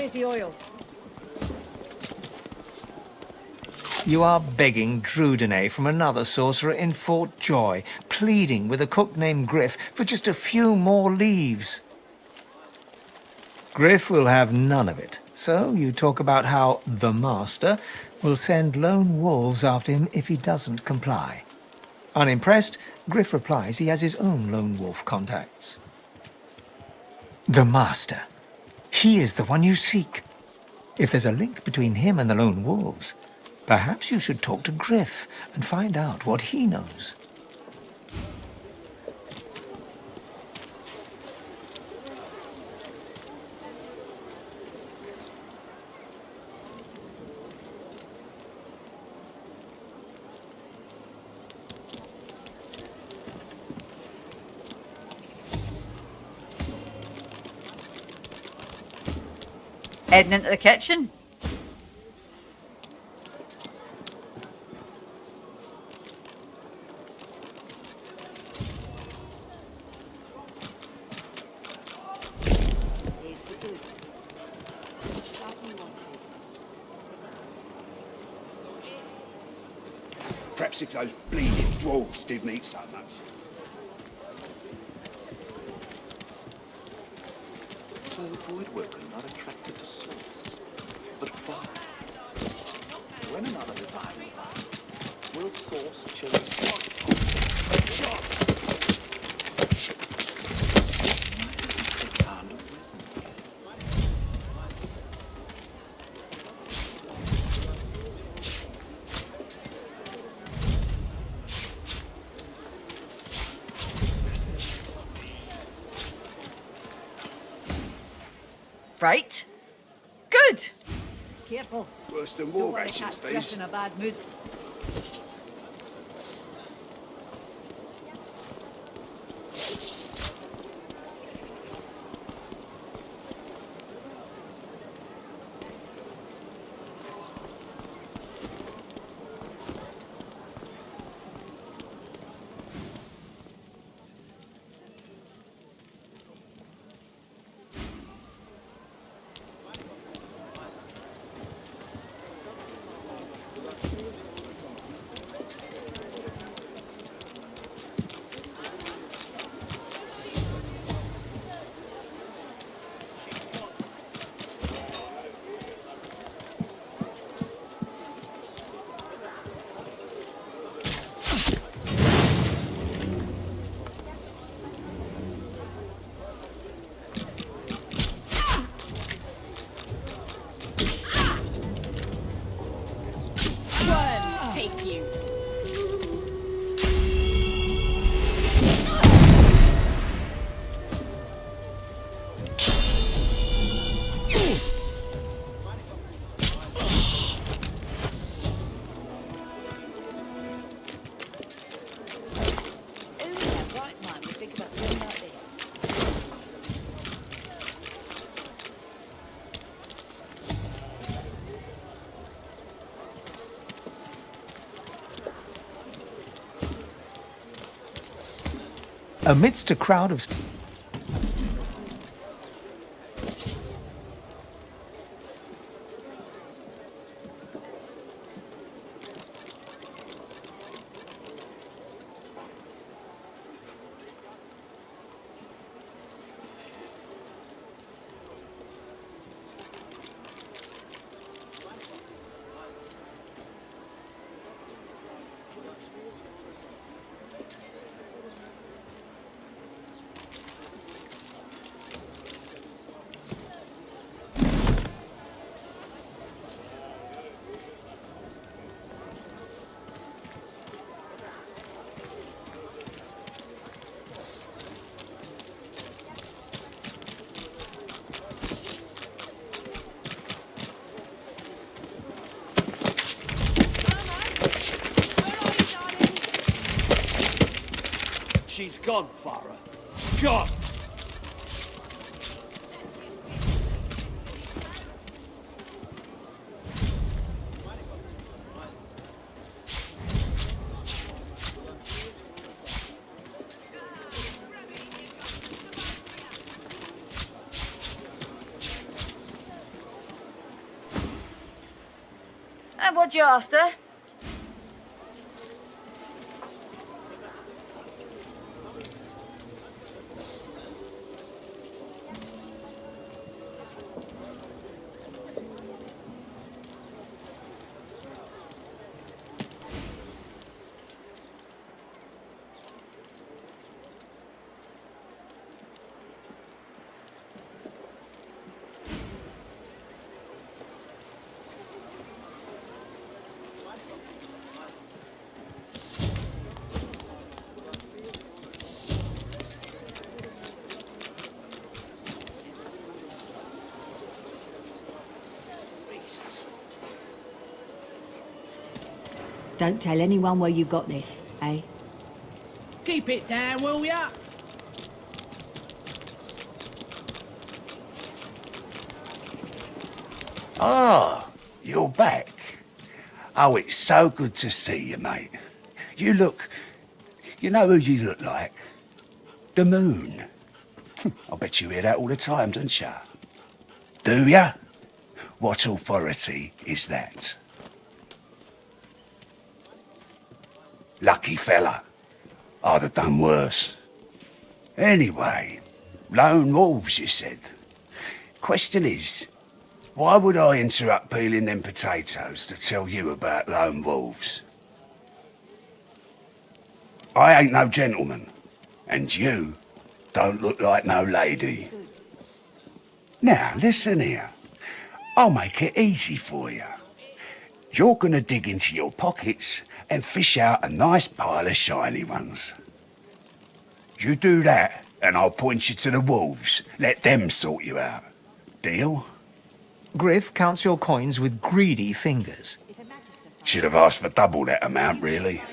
Where's the oil? You are begging Divinity from another sorcerer in Fort Joy, pleading with a cook named Griff for just a few more leaves. Griff will have none of it, so you talk about how the Master will send lone wolves after him if he doesn't comply. Unimpressed, Griff replies he has his own lone wolf contacts. The Master. He is the one you seek. If there's a link between him and the lone wolves, perhaps you should talk to Griff and find out what he knows. Heading into the kitchen. Perhaps if those bleeding dwarves didn't eat so much. So the void worker not attracted to source, but fire. When another divine arrives, will source choose found of wisdom. Right. Good. Careful. Worse than Don't war want to rations, catch Griff these. in a bad mood. Take you. Amidst a crowd of... She's gone, Farah. Gone! And what you after? Don't tell anyone where you got this, eh? Keep it down, will ya? Ah, you're back. Oh, it's so good to see you, mate. You know who you look like? The moon. I bet you hear that all the time, don't ya? Do ya? What authority is that? Lucky fella. I'd have done worse. Anyway, lone wolves, you said. Question is, why would I interrupt peeling them potatoes to tell you about lone wolves? I ain't no gentleman, and you don't look like no lady. Now, listen here. I'll make it easy for you. You're gonna dig into your pockets and fish out a nice pile of shiny ones. You do that, and I'll point you to the wolves. Let them sort you out. Deal? Griff counts your coins with greedy fingers. Should have asked for double that amount, really.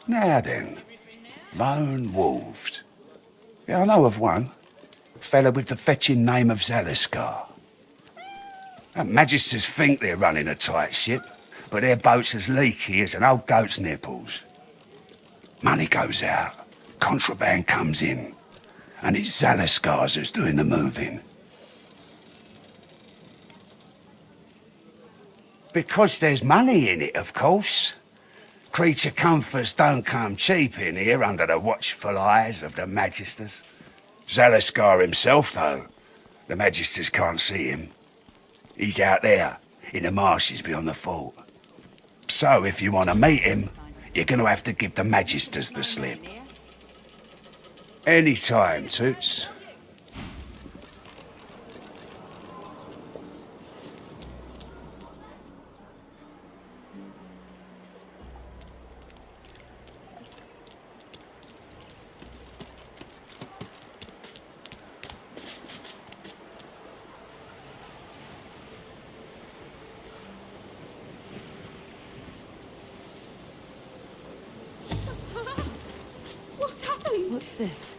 Now then, lone wolves. Yeah, I know of one. A fella with the fetching name of Zaliskar. Magisters think they're running a tight ship, but their boat's as leaky as an old goat's nipples. Money goes out, contraband comes in, and it's Zaliskars who's doing the moving. Because there's money in it, of course. Creature comforts don't come cheap in here under the watchful eyes of the Magisters. Zaliskar himself, though, the Magisters can't see him. He's out there, in the marshes beyond the fort. So if you want to meet him, you're going to have to give the Magisters the slip. Any time, Toots. What's happened? What's this?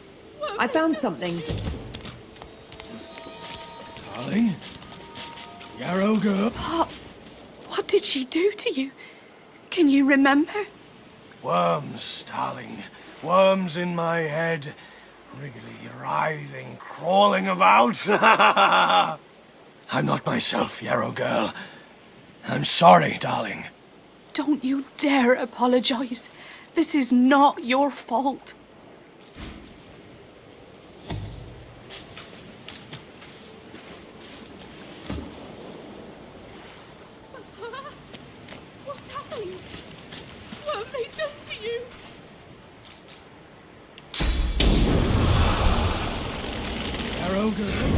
I found something. Darling? Yarrow girl? What did she do to you? Can you remember? Worms, darling. Worms in my head. Wriggly, writhing, crawling about. I'm not myself, Yarrow girl. I'm sorry, darling. Don't you dare apologize. This is not your fault. What's happened? What have they done to you? Yarrow girl?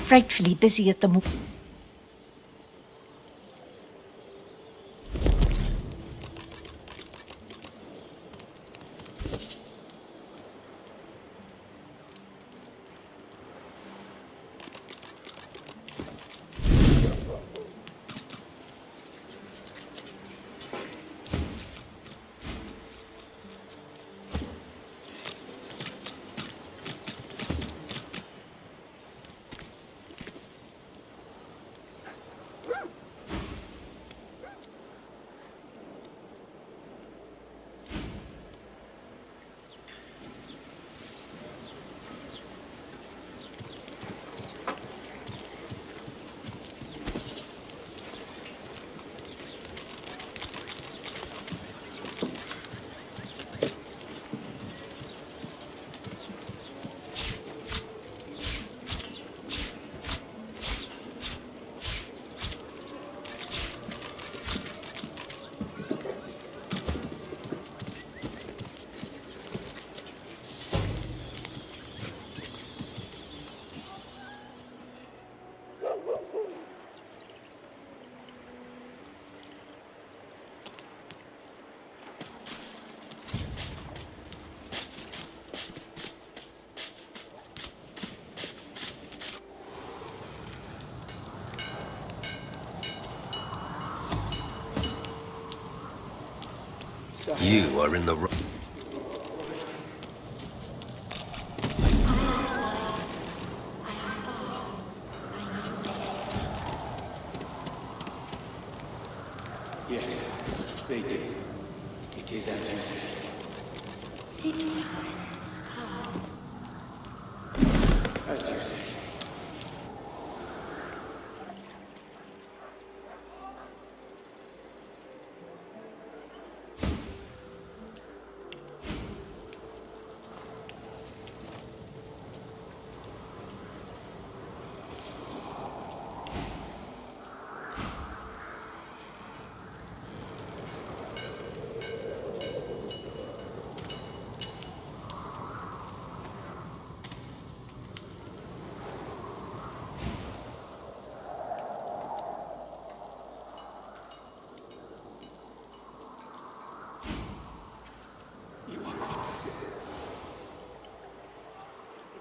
frightfully busy at the moment. You are in the wrong. Yes, they did. It is as you say. Sit, my friend. As you say.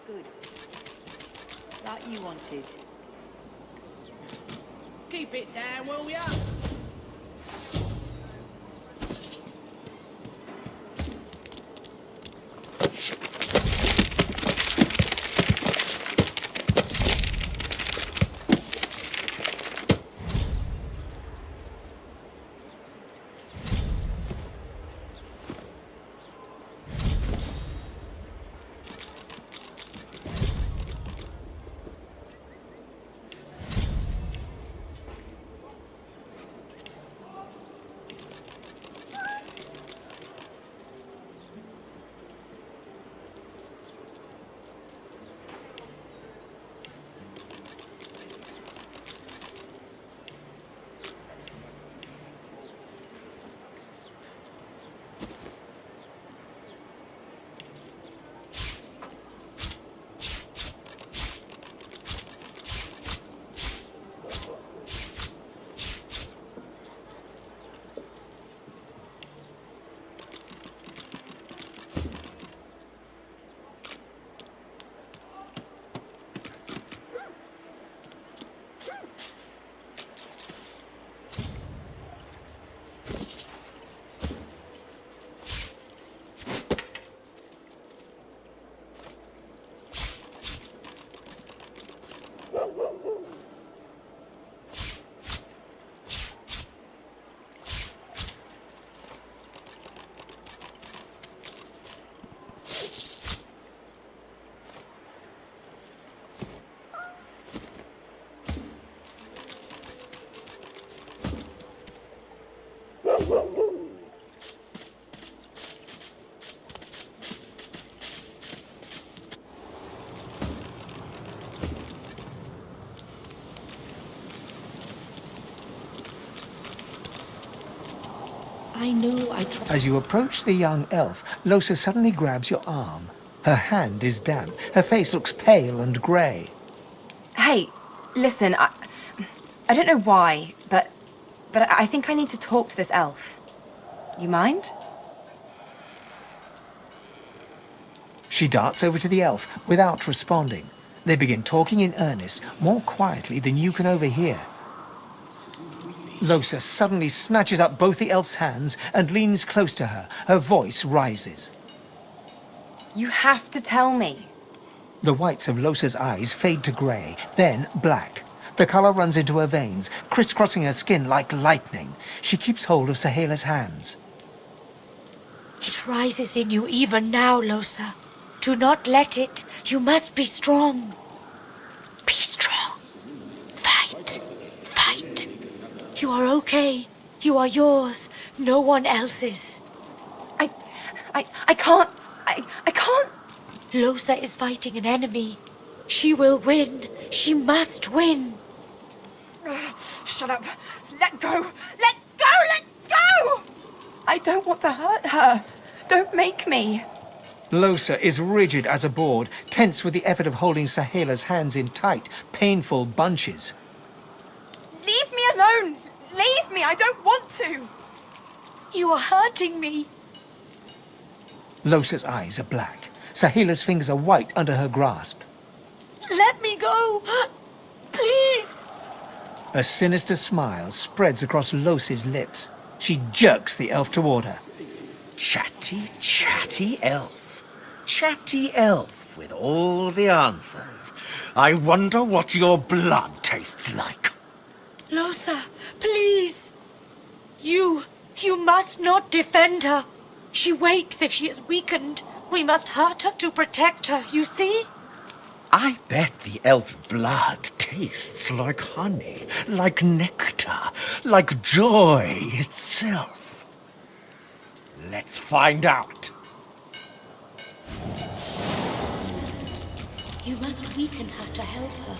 Goods. That you wanted. Keep it down, will ya? I know I tried. As you approach the young elf, Losa suddenly grabs your arm. Her hand is damp. Her face looks pale and grey. Hey, listen, I don't know why, but I think I need to talk to this elf. You mind? She darts over to the elf without responding. They begin talking in earnest, more quietly than you can overhear. Losa suddenly snatches up both the elf's hands and leans close to her. Her voice rises. You have to tell me. The whites of Losa's eyes fade to grey, then black. The colour runs into her veins, crisscrossing her skin like lightning. She keeps hold of Sahela's hands. It rises in you even now, Losa. Do not let it. You must be strong. Be strong. Fight. Fight. You are okay. You are yours. No one else's. I can't. I can't. Losa is fighting an enemy. She will win. She must win. Shut up. Let go. Let go. Let go. I don't want to hurt her. Don't make me. Losa is rigid as a board, tense with the effort of holding Sahela's hands in tight, painful bunches. Leave me alone. Leave me. I don't want to. You are hurting me. Losa's eyes are black. Sahela's fingers are white under her grasp. Let me go. Please. A sinister smile spreads across Losa's lips. She jerks the elf toward her. Chatty elf. Chatty elf with all the answers. I wonder what your blood tastes like. Losa, please. You must not defend her. She wakes if she is weakened. We must hurt her to protect her, you see? I bet the elf's blood tastes like honey, like nectar, like joy itself. Let's find out. You must weaken her to help her.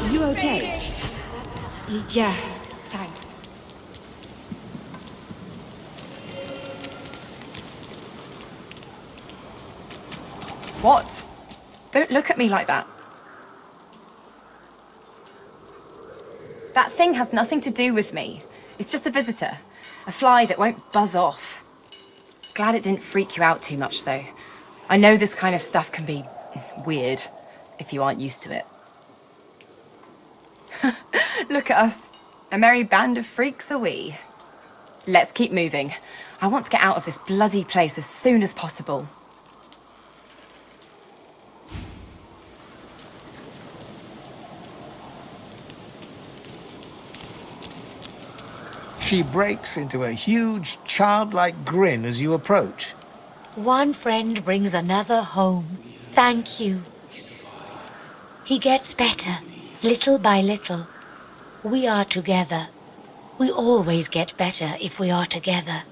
You okay? Yeah, thanks. What? Don't look at me like that. That thing has nothing to do with me. It's just a visitor. A fly that won't buzz off. Glad it didn't freak you out too much, though. I know this kind of stuff can be weird if you aren't used to it. Look at us. A merry band of freaks are we. Let's keep moving. I want to get out of this bloody place as soon as possible. She breaks into a huge, childlike grin as you approach. One friend brings another home. Thank you. He gets better, little by little. We are together. We always get better if we are together.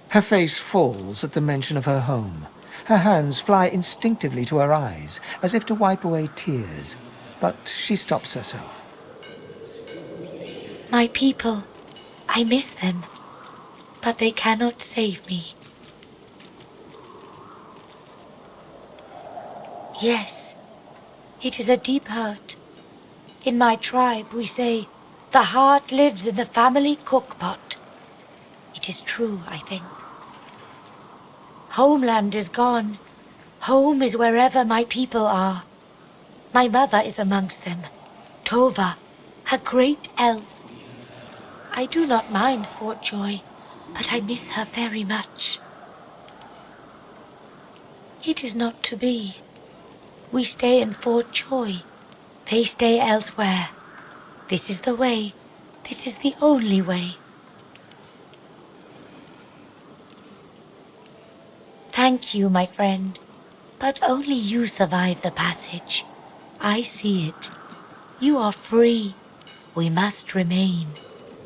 Her face falls at the mention of her home. Her hands fly instinctively to her eyes, as if to wipe away tears, but she stops herself. My people, I miss them, but they cannot save me. Yes, it is a deep hurt. In my tribe, we say, the heart lives in the family cookpot. It is true, I think. Homeland is gone. Home is wherever my people are. My mother is amongst them. Tova, a great elf. I do not mind Fort Joy, but I miss her very much. It is not to be. We stay in Fort Joy. They stay elsewhere. This is the way. This is the only way. Thank you, my friend. But only you survive the passage. I see it. You are free. We must remain.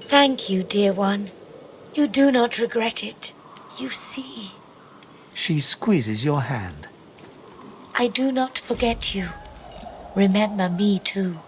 Thank you, dear one. You do not regret it. You see. She squeezes your hand. I do not forget you. Remember me too.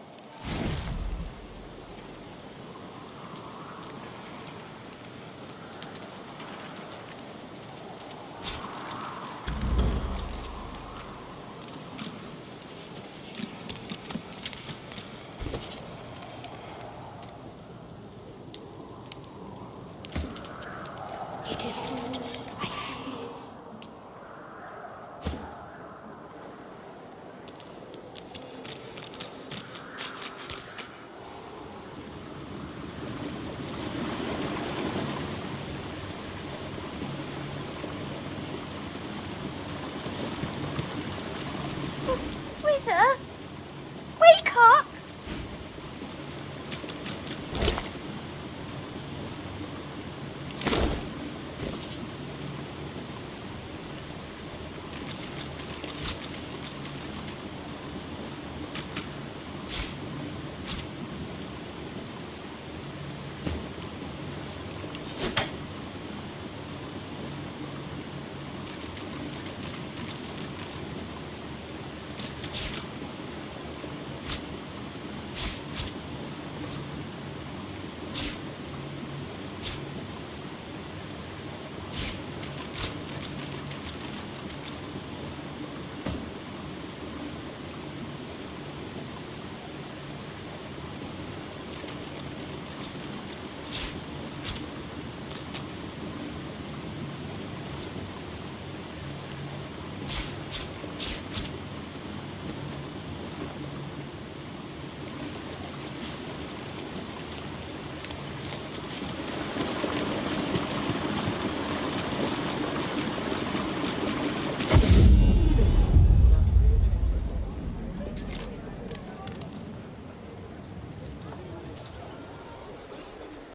It is good.